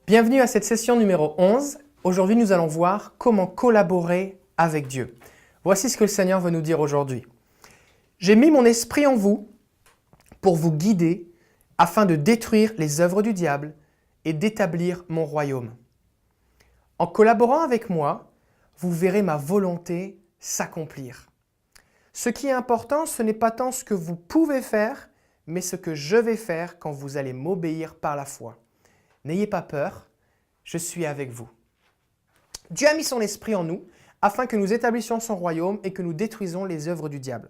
Bienvenue à cette session numéro 11. Aujourd'hui, nous allons voir comment collaborer avec Dieu. Voici ce que le Seigneur veut nous dire aujourd'hui. J'ai mis mon esprit en vous pour vous guider afin de détruire les œuvres du diable et d'établir mon royaume. En collaborant avec moi, vous verrez ma volonté s'accomplir. Ce qui est important, ce n'est pas tant ce que vous pouvez faire, mais ce que je vais faire quand vous allez m'obéir par la foi. N'ayez pas peur, je suis avec vous. Dieu a mis son esprit en nous afin que nous établissions son royaume et que nous détruisons les œuvres du diable.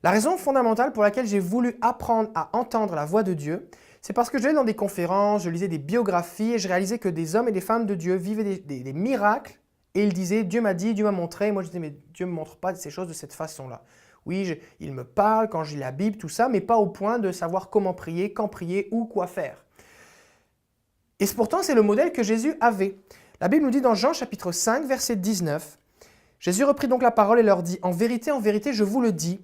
La raison fondamentale pour laquelle j'ai voulu apprendre à entendre la voix de Dieu, c'est parce que j'allais dans des conférences, je lisais des biographies et je réalisais que des hommes et des femmes de Dieu vivaient des miracles et ils disaient « Dieu m'a dit, Dieu m'a montré ». Moi je disais « Mais Dieu ne me montre pas ces choses de cette façon-là ». Oui, il me parle quand je lis la Bible, tout ça, mais pas au point de savoir comment prier, quand prier ou quoi faire. Et pourtant, c'est le modèle que Jésus avait. La Bible nous dit dans Jean chapitre 5, verset 19, « Jésus reprit donc la parole et leur dit, « en vérité, je vous le dis,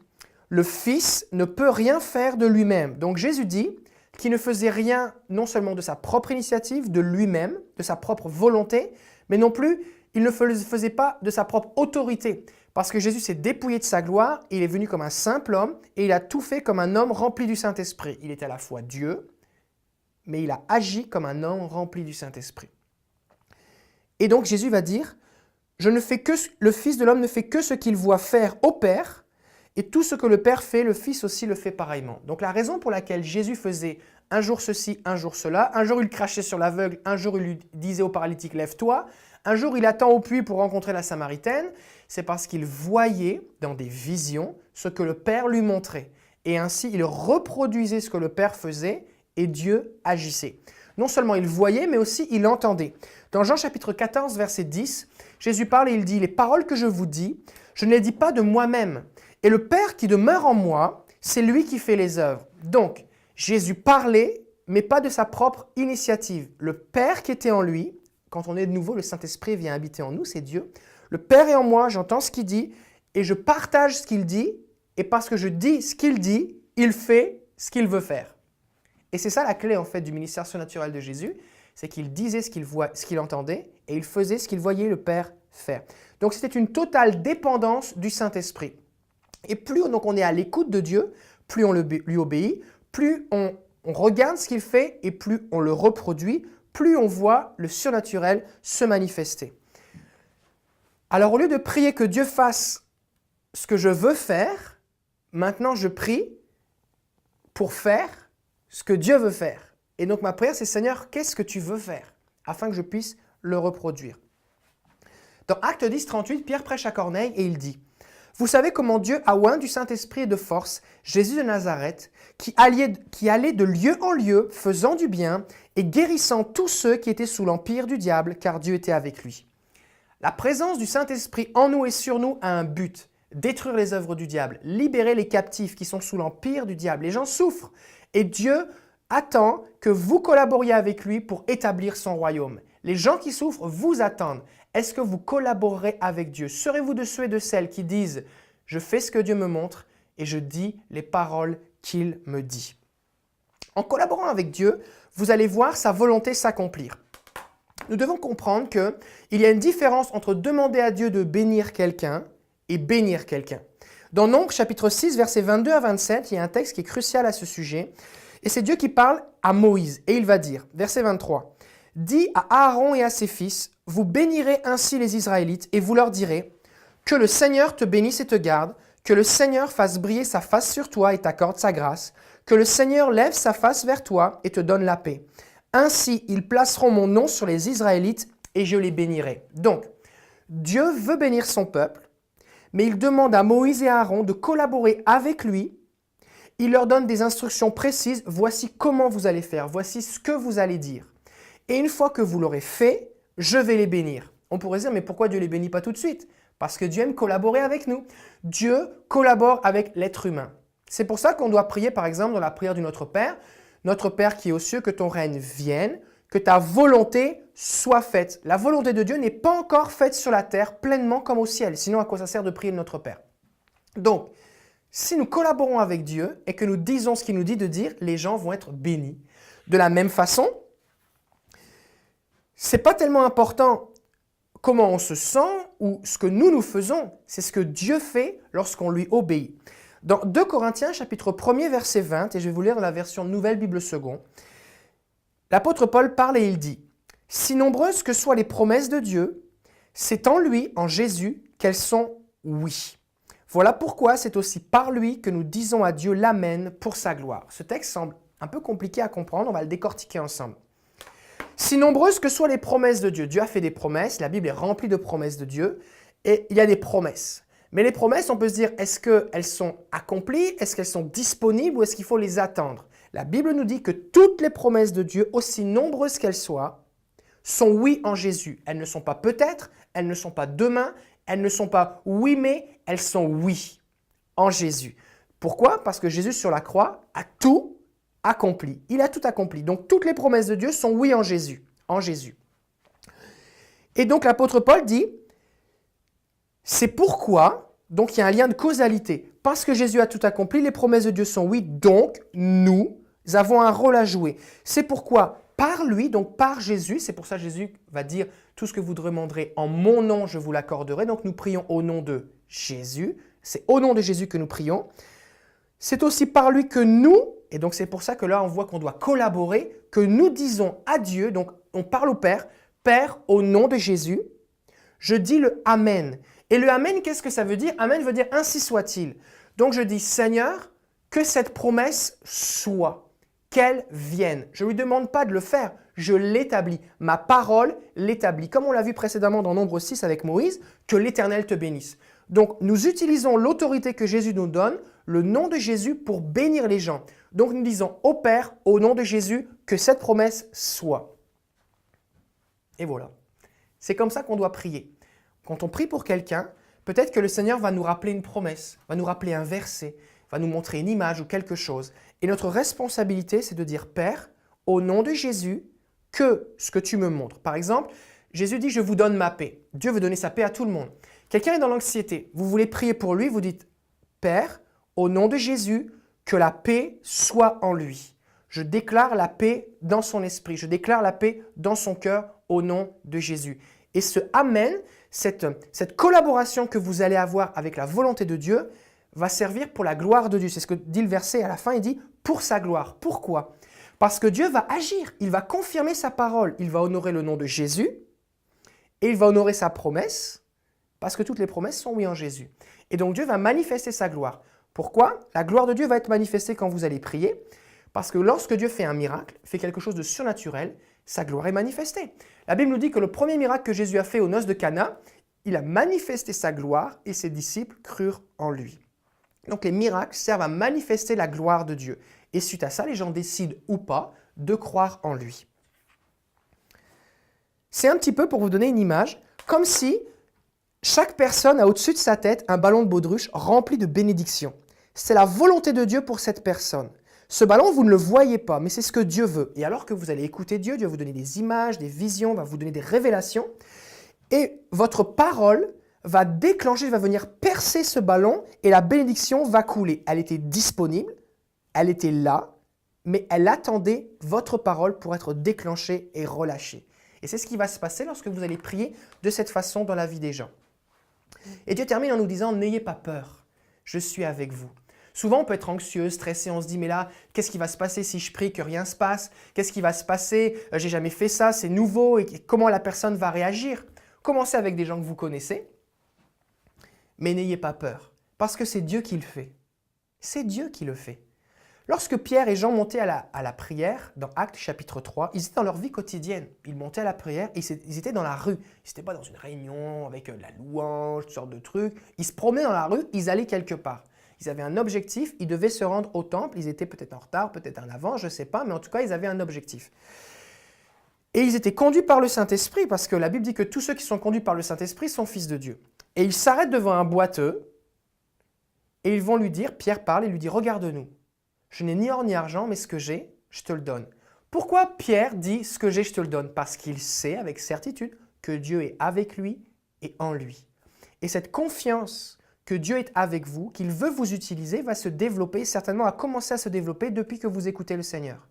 le Fils ne peut rien faire de lui-même. » Donc Jésus dit qu'il ne faisait rien non seulement de sa propre initiative, de lui-même, de sa propre volonté, mais non plus, il ne faisait pas de sa propre autorité. Parce que Jésus s'est dépouillé de sa gloire, il est venu comme un simple homme et il a tout fait comme un homme rempli du Saint-Esprit. Il est à la fois Dieu, mais il a agi comme un homme rempli du Saint-Esprit. Et donc Jésus va dire, le Fils de l'homme ne fait que ce qu'il voit faire au Père, et tout ce que le Père fait, le Fils aussi le fait pareillement. Donc la raison pour laquelle Jésus faisait un jour ceci, un jour cela, un jour il crachait sur l'aveugle, un jour il lui disait au paralytique « lève-toi », un jour il attend au puits pour rencontrer la Samaritaine, c'est parce qu'il voyait dans des visions ce que le Père lui montrait. Et ainsi il reproduisait ce que le Père faisait et Dieu agissait. Non seulement il voyait, mais aussi il entendait. Dans Jean chapitre 14, verset 10, Jésus parle et il dit « Les paroles que je vous dis, je ne les dis pas de moi-même. Et le Père qui demeure en moi, c'est lui qui fait les œuvres. » Donc, Jésus parlait, mais pas de sa propre initiative. Le Père qui était en lui, quand on est de nouveau, le Saint-Esprit vient habiter en nous, c'est Dieu. Le Père est en moi, j'entends ce qu'il dit, et je partage ce qu'il dit, et parce que je dis ce qu'il dit, il fait ce qu'il veut faire. Et c'est ça la clé en fait du ministère surnaturel de Jésus, c'est qu'il disait ce qu'il entendait et il faisait ce qu'il voyait le Père faire. Donc c'était une totale dépendance du Saint-Esprit. Et plus donc, on est à l'écoute de Dieu, plus on lui obéit, plus on regarde ce qu'il fait et plus on le reproduit, plus on voit le surnaturel se manifester. Alors au lieu de prier que Dieu fasse ce que je veux faire, maintenant je prie pour faire ce que Dieu veut faire. Et donc ma prière, c'est Seigneur, qu'est-ce que tu veux faire afin que je puisse le reproduire. Dans Actes 10, 38, Pierre prêche à Corneille et il dit « Vous savez comment Dieu a oint du Saint-Esprit et de force Jésus de Nazareth, qui allait de lieu en lieu, faisant du bien et guérissant tous ceux qui étaient sous l'empire du diable, car Dieu était avec lui. » La présence du Saint-Esprit en nous et sur nous a un but, détruire les œuvres du diable, libérer les captifs qui sont sous l'empire du diable. Les gens souffrent. Et Dieu attend que vous collaboriez avec lui pour établir son royaume. Les gens qui souffrent vous attendent. Est-ce que vous collaborerez avec Dieu? Serez-vous de ceux et de celles qui disent « Je fais ce que Dieu me montre et je dis les paroles qu'il me dit ». En collaborant avec Dieu, vous allez voir sa volonté s'accomplir. Nous devons comprendre qu'il y a une différence entre demander à Dieu de bénir quelqu'un et bénir quelqu'un. Dans Nombre, chapitre 6, versets 22 à 27, il y a un texte qui est crucial à ce sujet. Et c'est Dieu qui parle à Moïse. Et il va dire, verset 23, « Dis à Aaron et à ses fils, vous bénirez ainsi les Israélites et vous leur direz, que le Seigneur te bénisse et te garde, que le Seigneur fasse briller sa face sur toi et t'accorde sa grâce, que le Seigneur lève sa face vers toi et te donne la paix. Ainsi, ils placeront mon nom sur les Israélites et je les bénirai. » Donc, Dieu veut bénir son peuple, mais il demande à Moïse et à Aaron de collaborer avec lui. Il leur donne des instructions précises. Voici comment vous allez faire. Voici ce que vous allez dire. Et une fois que vous l'aurez fait, je vais les bénir. On pourrait dire, mais pourquoi Dieu ne les bénit pas tout de suite? Parce que Dieu aime collaborer avec nous. Dieu collabore avec l'être humain. C'est pour ça qu'on doit prier, par exemple, dans la prière du Notre Père. Notre Père qui est aux cieux, que ton règne vienne, que ta volonté soit faite. La volonté de Dieu n'est pas encore faite sur la terre pleinement comme au ciel. Sinon, à quoi ça sert de prier Notre Père? Donc, si nous collaborons avec Dieu et que nous disons ce qu'il nous dit de dire, les gens vont être bénis. De la même façon, c'est pas tellement important comment on se sent ou ce que nous faisons, c'est ce que Dieu fait lorsqu'on lui obéit. Dans 2 Corinthiens, chapitre 1er, verset 20, et je vais vous lire dans la version Nouvelle Bible Second, l'apôtre Paul parle et il dit « Si nombreuses que soient les promesses de Dieu, c'est en lui, en Jésus, qu'elles sont oui. Voilà pourquoi c'est aussi par lui que nous disons à Dieu l'Amen pour sa gloire. » Ce texte semble un peu compliqué à comprendre, on va le décortiquer ensemble. Si nombreuses que soient les promesses de Dieu, Dieu a fait des promesses, la Bible est remplie de promesses de Dieu, et il y a des promesses. Mais les promesses, on peut se dire, est-ce qu'elles sont accomplies, est-ce qu'elles sont disponibles ou est-ce qu'il faut les attendre? La Bible nous dit que toutes les promesses de Dieu, aussi nombreuses qu'elles soient, sont oui en Jésus. Elles ne sont pas peut-être, elles ne sont pas demain, elles ne sont pas oui mais, elles sont oui en Jésus. Pourquoi? Parce que Jésus sur la croix a tout accompli. Il a tout accompli. Donc toutes les promesses de Dieu sont oui en Jésus. En Jésus. Et donc l'apôtre Paul dit, c'est pourquoi, donc il y a un lien de causalité. Parce que Jésus a tout accompli, les promesses de Dieu sont oui, donc nous avons un rôle à jouer. C'est pourquoi par lui, donc par Jésus, c'est pour ça que Jésus va dire tout ce que vous demanderez en mon nom, je vous l'accorderai. Donc nous prions au nom de Jésus. C'est au nom de Jésus que nous prions. C'est aussi par lui que nous, et donc c'est pour ça que là on voit qu'on doit collaborer, que nous disons à Dieu, donc on parle au Père, Père, au nom de Jésus, je dis le Amen. Et le Amen, qu'est-ce que ça veut dire? Amen veut dire ainsi soit-il. Donc je dis Seigneur, que cette promesse soit, qu'elle vienne. Je ne lui demande pas de le faire, je l'établis. Ma parole l'établit. Comme on l'a vu précédemment dans Nombre 6 avec Moïse, que l'Éternel te bénisse. Donc nous utilisons l'autorité que Jésus nous donne, le nom de Jésus pour bénir les gens. Donc nous disons au Père, au nom de Jésus, que cette promesse soit. Et voilà. C'est comme ça qu'on doit prier. Quand on prie pour quelqu'un, peut-être que le Seigneur va nous rappeler une promesse, va nous rappeler un verset, va nous montrer une image ou quelque chose. Et notre responsabilité, c'est de dire, Père, au nom de Jésus, que ce que tu me montres. Par exemple, Jésus dit, je vous donne ma paix. Dieu veut donner sa paix à tout le monde. Quelqu'un est dans l'anxiété. Vous voulez prier pour lui, vous dites, Père, au nom de Jésus, que la paix soit en lui. Je déclare la paix dans son esprit. Je déclare la paix dans son cœur au nom de Jésus. Et ce Amen, cette collaboration que vous allez avoir avec la volonté de Dieu va servir pour la gloire de Dieu. C'est ce que dit le verset à la fin, il dit « pour sa gloire ». Pourquoi? Parce que Dieu va agir, il va confirmer sa parole, il va honorer le nom de Jésus et il va honorer sa promesse parce que toutes les promesses sont oui en Jésus. Et donc Dieu va manifester sa gloire. Pourquoi? La gloire de Dieu va être manifestée quand vous allez prier parce que lorsque Dieu fait un miracle, fait quelque chose de surnaturel, sa gloire est manifestée. La Bible nous dit que le premier miracle que Jésus a fait aux noces de Cana, il a manifesté sa gloire et ses disciples crurent en lui. Donc les miracles servent à manifester la gloire de Dieu. Et suite à ça, les gens décident ou pas de croire en lui. C'est un petit peu pour vous donner une image, comme si chaque personne a au-dessus de sa tête un ballon de baudruche rempli de bénédictions. C'est la volonté de Dieu pour cette personne. Ce ballon, vous ne le voyez pas, mais c'est ce que Dieu veut. Et alors que vous allez écouter Dieu, Dieu va vous donner des images, des visions, va vous donner des révélations. Et votre parole va déclencher, va venir percer ce ballon et la bénédiction va couler. Elle était disponible, elle était là, mais elle attendait votre parole pour être déclenchée et relâchée. Et c'est ce qui va se passer lorsque vous allez prier de cette façon dans la vie des gens. Et Dieu termine en nous disant « N'ayez pas peur, je suis avec vous ». Souvent, on peut être anxieux, stressé, on se dit « Mais là, qu'est-ce qui va se passer si je prie que rien ne se passe? Qu'est-ce qui va se passer? J'ai jamais fait ça, c'est nouveau. Et comment la personne va réagir ?» Commencez avec des gens que vous connaissez, mais n'ayez pas peur, parce que c'est Dieu qui le fait. C'est Dieu qui le fait. Lorsque Pierre et Jean montaient à la prière, dans Actes chapitre 3, ils étaient dans leur vie quotidienne. Ils montaient à la prière et ils étaient dans la rue. Ils n'étaient pas dans une réunion avec de la louange, toutes sortes de trucs. Ils se promenaient dans la rue, ils allaient quelque part. Ils avaient un objectif, ils devaient se rendre au temple. Ils étaient peut-être en retard, peut-être en avant, je ne sais pas, mais en tout cas, ils avaient un objectif. Et ils étaient conduits par le Saint-Esprit, parce que la Bible dit que tous ceux qui sont conduits par le Saint-Esprit sont fils de Dieu. Et ils s'arrêtent devant un boiteux, et ils vont lui dire, Pierre parle et lui dit « Regarde-nous, je n'ai ni or ni argent, mais ce que j'ai, je te le donne. » Pourquoi Pierre dit « Ce que j'ai, je te le donne » ? Parce qu'il sait avec certitude que Dieu est avec lui et en lui. Et cette confiance que Dieu est avec vous, qu'il veut vous utiliser, va se développer, certainement a commencé à se développer depuis que vous écoutez le Seigneur.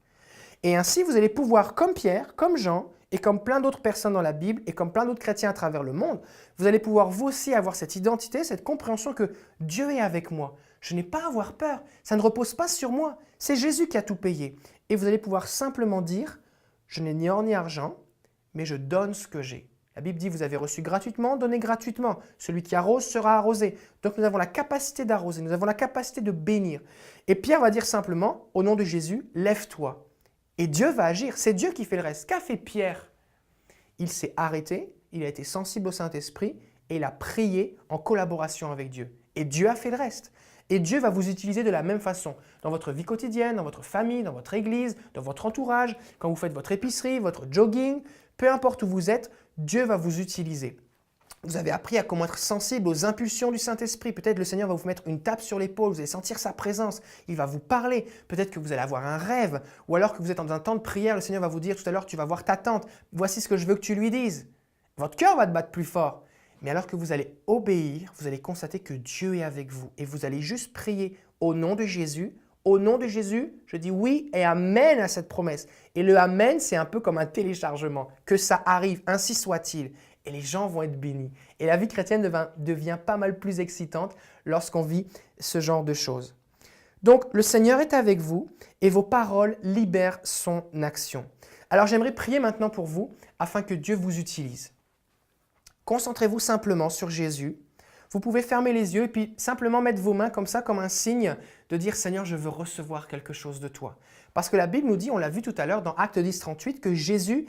Et ainsi, vous allez pouvoir, comme Pierre, comme Jean, Et comme plein d'autres personnes dans la Bible et comme plein d'autres chrétiens à travers le monde, vous allez pouvoir vous aussi avoir cette identité, cette compréhension que Dieu est avec moi. Je n'ai pas à avoir peur. Ça ne repose pas sur moi. C'est Jésus qui a tout payé. Et vous allez pouvoir simplement dire, je n'ai ni or ni argent, mais je donne ce que j'ai. La Bible dit, vous avez reçu gratuitement, donnez gratuitement. Celui qui arrose sera arrosé. Donc nous avons la capacité d'arroser, nous avons la capacité de bénir. Et Pierre va dire simplement, au nom de Jésus, lève-toi. Et Dieu va agir. C'est Dieu qui fait le reste. Qu'a fait Pierre? Il s'est arrêté, il a été sensible au Saint-Esprit et il a prié en collaboration avec Dieu. Et Dieu a fait le reste. Et Dieu va vous utiliser de la même façon, dans votre vie quotidienne, dans votre famille, dans votre église, dans votre entourage, quand vous faites votre épicerie, votre jogging, peu importe où vous êtes, Dieu va vous utiliser. Vous avez appris à comment être sensible aux impulsions du Saint-Esprit. Peut-être le Seigneur va vous mettre une tape sur l'épaule, vous allez sentir sa présence, il va vous parler. Peut-être que vous allez avoir un rêve, ou alors que vous êtes dans un temps de prière, le Seigneur va vous dire tout à l'heure, tu vas voir ta tante, voici ce que je veux que tu lui dises. Votre cœur va te battre plus fort. Mais alors que vous allez obéir, vous allez constater que Dieu est avec vous. Et vous allez juste prier au nom de Jésus. Au nom de Jésus, je dis oui et amen à cette promesse. Et le amen, c'est un peu comme un téléchargement. Que ça arrive, ainsi soit-il. Et les gens vont être bénis. Et la vie chrétienne devient pas mal plus excitante lorsqu'on vit ce genre de choses. Donc, le Seigneur est avec vous et vos paroles libèrent son action. Alors, j'aimerais prier maintenant pour vous afin que Dieu vous utilise. Concentrez-vous simplement sur Jésus. Vous pouvez fermer les yeux et puis simplement mettre vos mains comme ça, comme un signe de dire « Seigneur, je veux recevoir quelque chose de toi ». Parce que la Bible nous dit, on l'a vu tout à l'heure dans Acte 10, 38, que Jésus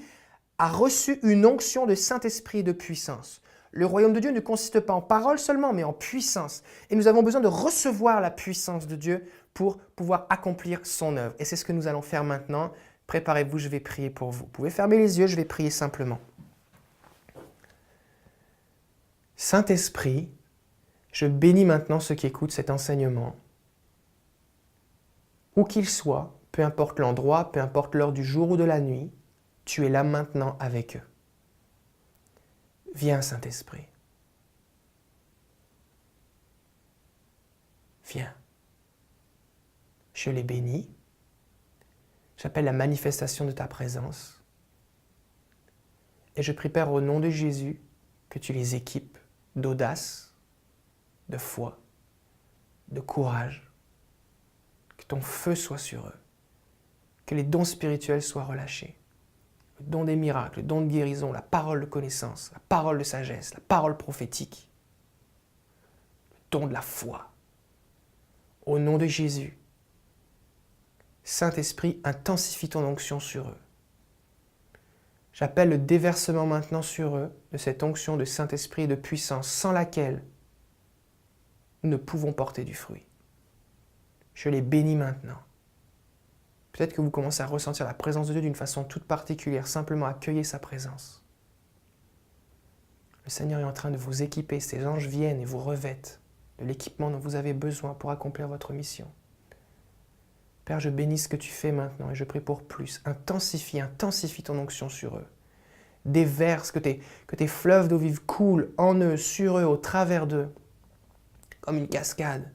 a reçu une onction de Saint-Esprit et de puissance. Le royaume de Dieu ne consiste pas en paroles seulement, mais en puissance. Et nous avons besoin de recevoir la puissance de Dieu pour pouvoir accomplir son œuvre. Et c'est ce que nous allons faire maintenant. Préparez-vous, je vais prier pour vous. Vous pouvez fermer les yeux, je vais prier simplement. Saint-Esprit, je bénis maintenant ceux qui écoutent cet enseignement. Où qu'ils soient, peu importe l'endroit, peu importe l'heure du jour ou de la nuit, tu es là maintenant avec eux. Viens, Saint-Esprit. Viens. Je les bénis. J'appelle la manifestation de ta présence. Et je prie, Père, au nom de Jésus, que tu les équipes d'audace, de foi, de courage, que ton feu soit sur eux, que les dons spirituels soient relâchés, le don des miracles, le don de guérison, la parole de connaissance, la parole de sagesse, la parole prophétique, le don de la foi. Au nom de Jésus, Saint-Esprit, intensifie ton onction sur eux. J'appelle le déversement maintenant sur eux de cette onction de Saint-Esprit et de puissance sans laquelle nous ne pouvons porter du fruit. Je les bénis maintenant. Peut-être que vous commencez à ressentir la présence de Dieu d'une façon toute particulière, simplement accueillez sa présence. Le Seigneur est en train de vous équiper, ses anges viennent et vous revêtent de l'équipement dont vous avez besoin pour accomplir votre mission. Père, je bénis ce que tu fais maintenant et je prie pour plus. Intensifie ton onction sur eux. Déverse, que tes fleuves d'eau vive coulent en eux, sur eux, au travers d'eux, comme une cascade.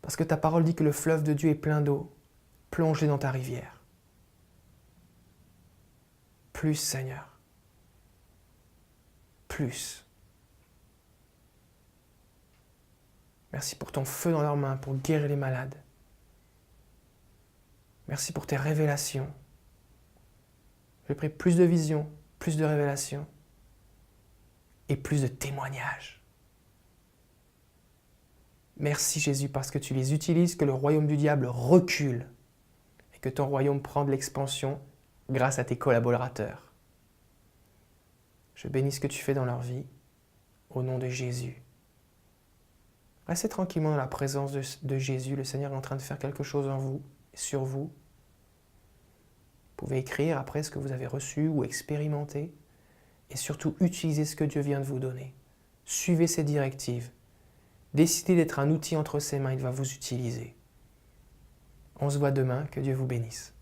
Parce que ta parole dit que le fleuve de Dieu est plein d'eau. Plongez dans ta rivière. Plus, Seigneur. Plus. Merci pour ton feu dans leurs mains, pour guérir les malades. Merci pour tes révélations. Je prie plus de visions, plus de révélations et plus de témoignages. Merci Jésus parce que tu les utilises, que le royaume du diable recule et que ton royaume prend de l'expansion grâce à tes collaborateurs. Je bénis ce que tu fais dans leur vie au nom de Jésus. Restez tranquillement dans la présence de Jésus. Le Seigneur est en train de faire quelque chose en vous, sur vous. Vous pouvez écrire après ce que vous avez reçu ou expérimenter et surtout utiliser ce que Dieu vient de vous donner. Suivez ses directives. Décidez d'être un outil entre ses mains, il va vous utiliser. On se voit demain, que Dieu vous bénisse.